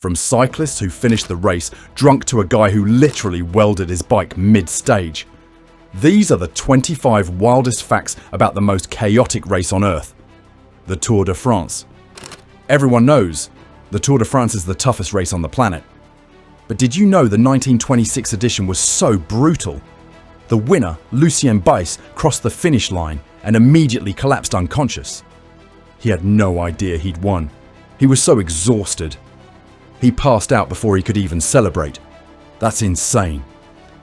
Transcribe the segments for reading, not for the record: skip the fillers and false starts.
From cyclists who finished the race drunk to a guy who literally welded his bike mid-stage. These are the 25 wildest facts about the most chaotic race on Earth, the Tour de France. Everyone knows the Tour de France is the toughest race on the planet. But did you know the 1926 edition was so brutal? The winner, Lucien Bice, crossed the finish line and immediately collapsed unconscious. He had no idea he'd won. He was so exhausted. He passed out before he could even celebrate. That's insane.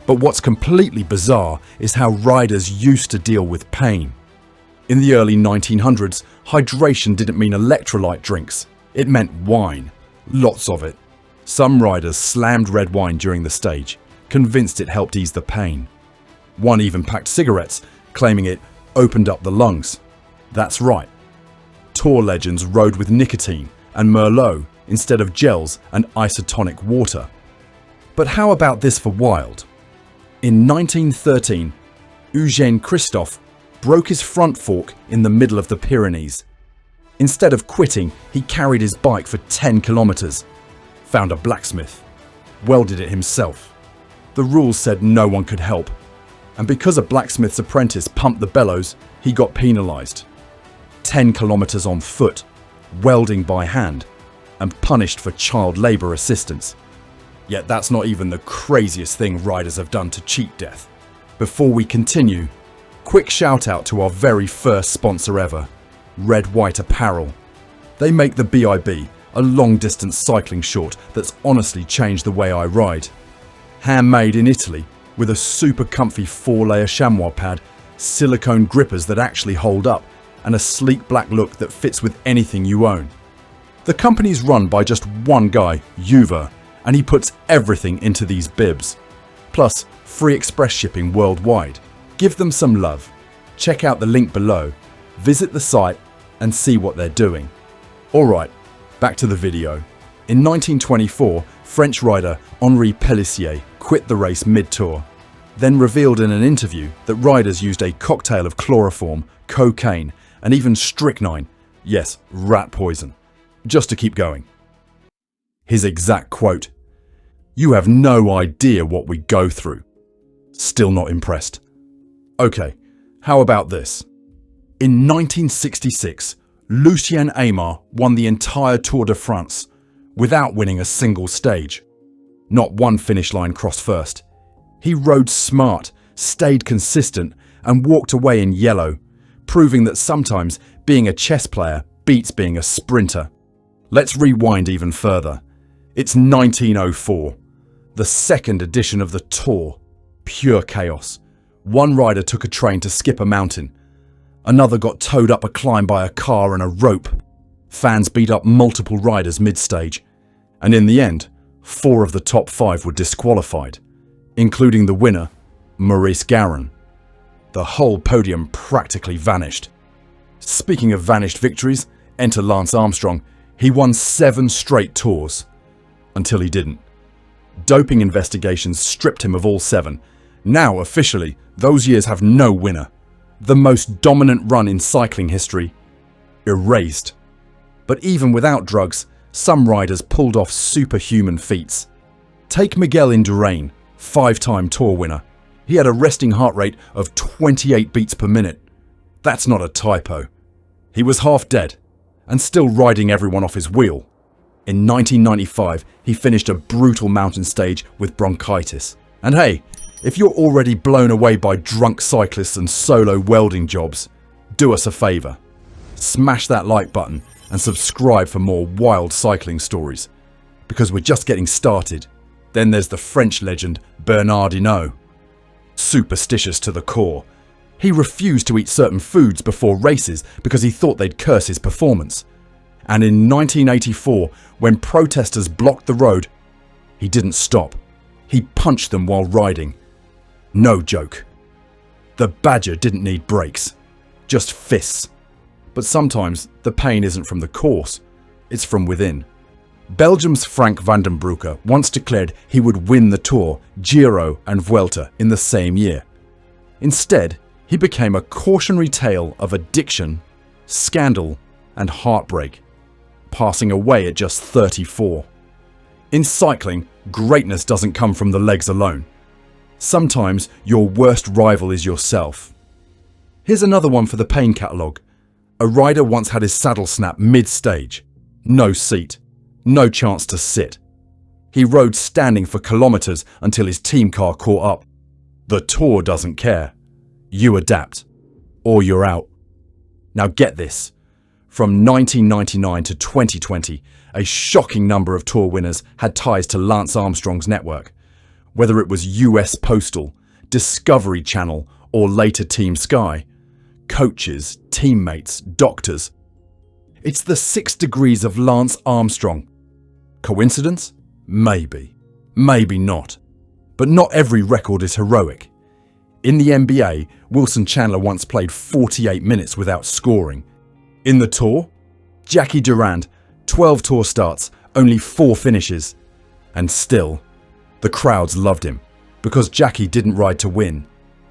But what's completely bizarre is how riders used to deal with pain. In the early 1900s, hydration didn't mean electrolyte drinks. It meant wine. Lots of it. Some riders slammed red wine during the stage, convinced it helped ease the pain. One even packed cigarettes, claiming it opened up the lungs. That's right. Tour legends rode with nicotine and Merlot instead of gels and isotonic water. But how about this for wild? In 1913, Ugen Kristoff broke his front fork in the middle of the Pyrenees. Instead of quitting, he carried his bike for 10 kilometers, found a blacksmith, welded it himself. The rules said no one could help, and because a blacksmith's apprentice pumped the bellows, he got penalized. 10 kilometers on foot, welding by hand, and punished for child labor assistance. Yet that's not even the craziest thing riders have done to cheat death. Before we continue, quick shout out to our very first sponsor ever, Red White Apparel. They make the BIB, a long distance cycling short that's honestly changed the way I ride. Handmade in Italy, with a super comfy 4-layer chamois pad, silicone grippers that actually hold up, and a sleek black look that fits with anything you own. The company's run by just one guy, Uwe, and he puts everything into these bibs. Plus, free express shipping worldwide. Give them some love. Check out the link below, visit the site, and see what they're doing. Alright, back to the video. In 1924, French rider Henri Pellissier quit the race mid-tour, then revealed in an interview that riders used a cocktail of chloroform, cocaine, and even strychnine, yes, rat poison, just to keep going. His exact quote, "You have no idea what we go through." Still not impressed. Okay, how about this? In 1966, Lucien Aymar won the entire Tour de France without winning a single stage. Not one finish line crossed first. He rode smart, stayed consistent, and walked away in yellow, proving that sometimes being a chess player beats being a sprinter. Let's rewind even further. It's 1904, the second edition of the Tour. Pure chaos. One rider took a train to skip a mountain. Another got towed up a climb by a car and a rope. Fans beat up multiple riders mid-stage. And in the end, 4 of the top 5 were disqualified, including the winner, Maurice Garin. The whole podium practically vanished. Speaking of vanished victories, enter Lance Armstrong. He won 7 straight tours. Until he didn't. Doping investigations stripped him of all 7. Now, officially, those years have no winner. The most dominant run in cycling history. Erased. But even without drugs, some riders pulled off superhuman feats. Take Miguel Indurain, 5-time Tour winner. He had a resting heart rate of 28 beats per minute. That's not a typo. He was half dead, and still riding everyone off his wheel. In 1995, he finished a brutal mountain stage with bronchitis. And hey, if you're already blown away by drunk cyclists and solo welding jobs, do us a favour. Smash that like button and subscribe for more wild cycling stories. Because we're just getting started. Then there's the French legend Bernard Hinault. Superstitious to the core. He refused to eat certain foods before races because he thought they'd curse his performance. And in 1984, when protesters blocked the road, he didn't stop. He punched them while riding. No joke. The Badger didn't need brakes, just fists. But sometimes the pain isn't from the course, it's from within. Belgium's Frank van den Broeke once declared he would win the Tour, Giro and Vuelta in the same year. Instead, he became a cautionary tale of addiction, scandal and heartbreak, passing away at just 34. In cycling, greatness doesn't come from the legs alone. Sometimes your worst rival is yourself. Here's another one for the pain catalogue. A rider once had his saddle snap mid-stage. No seat. No chance to sit. He rode standing for kilometres until his team car caught up. The Tour doesn't care. You adapt. Or you're out. Now get this. From 1999 to 2020, a shocking number of Tour winners had ties to Lance Armstrong's network. Whether it was US Postal, Discovery Channel, or later Team Sky. Coaches, teammates, doctors. It's the 6 degrees of Lance Armstrong. Coincidence? Maybe. Maybe not. But not every record is heroic. In the NBA, Wilson Chandler once played 48 minutes without scoring. In the Tour, Jackie Durand, 12 Tour starts, only 4 finishes. And still, the crowds loved him, because Jackie didn't ride to win.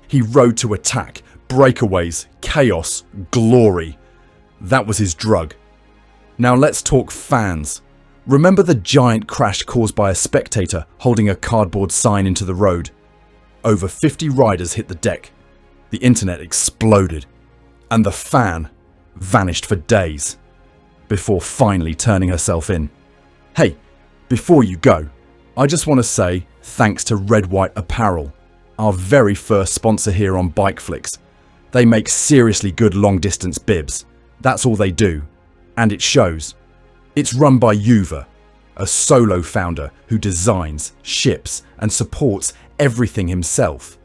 He rode to attack, breakaways, chaos, glory. That was his drug. Now let's talk fans. Remember the giant crash caused by a spectator holding a cardboard sign into the road? Over 50 riders hit the deck. The internet exploded. And the fan vanished for days, before finally turning herself in. Hey, before you go, I just want to say thanks to Red White Apparel, our very first sponsor here on BikeFlix. They make seriously good long-distance bibs. That's all they do. And it shows. It's run by Uven, a solo founder who designs, ships, and supports everything himself.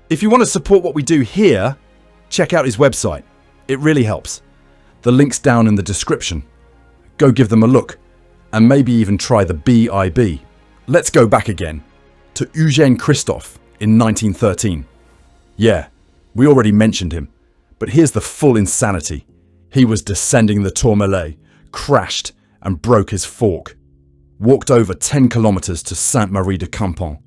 If you want to support what we do here, check out his website. It really helps. The link's down in the description. Go give them a look, and maybe even try the BIB. Let's go back again to Ugen Kristoff in 1913. Yeah, we already mentioned him, but here's the full insanity. He was descending the Tourmalet, crashed and broke his fork. Walked over 10 kilometres to Sainte-Marie-de-Campan.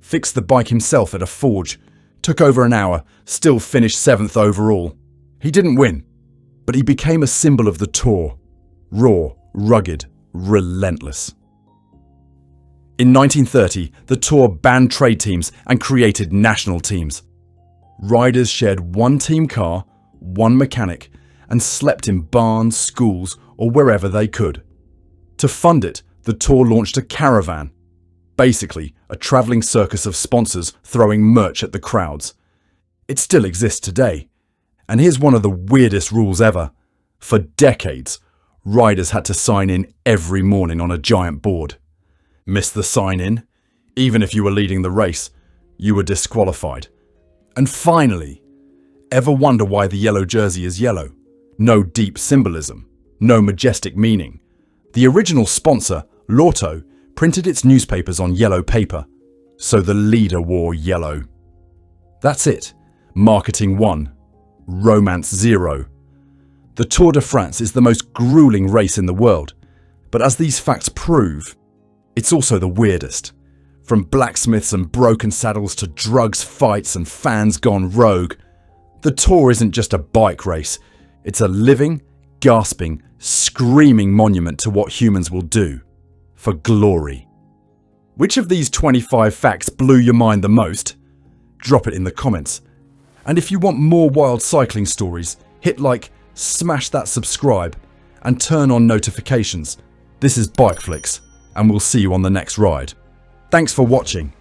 Fixed the bike himself at a forge. Took over an hour, still finished 7th overall. He didn't win, but he became a symbol of the Tour. Raw, rugged, relentless. In 1930, the Tour banned trade teams and created national teams. Riders shared one team car, one mechanic, and slept in barns, schools, or wherever they could. To fund it, the Tour launched a Caravan. Basically, a travelling circus of sponsors throwing merch at the crowds. It still exists today. And here's one of the weirdest rules ever. For decades, riders had to sign in every morning on a giant board. Miss the sign-in, even if you were leading the race, you were disqualified. And finally, ever wonder why the yellow jersey is yellow? No deep symbolism, no majestic meaning. The original sponsor, Lotto, printed its newspapers on yellow paper, so the leader wore yellow. That's it. Marketing 1. Romance 0. The Tour de France is the most grueling race in the world, but as these facts prove, it's also the weirdest. From blacksmiths and broken saddles to drugs, fights, and fans gone rogue, the Tour isn't just a bike race, it's a living, gasping, screaming monument to what humans will do for glory. Which of these 25 facts blew your mind the most? Drop it in the comments. And if you want more wild cycling stories, hit like, smash that subscribe, and turn on notifications. This is BikeFlix, and we'll see you on the next ride. Thanks for watching.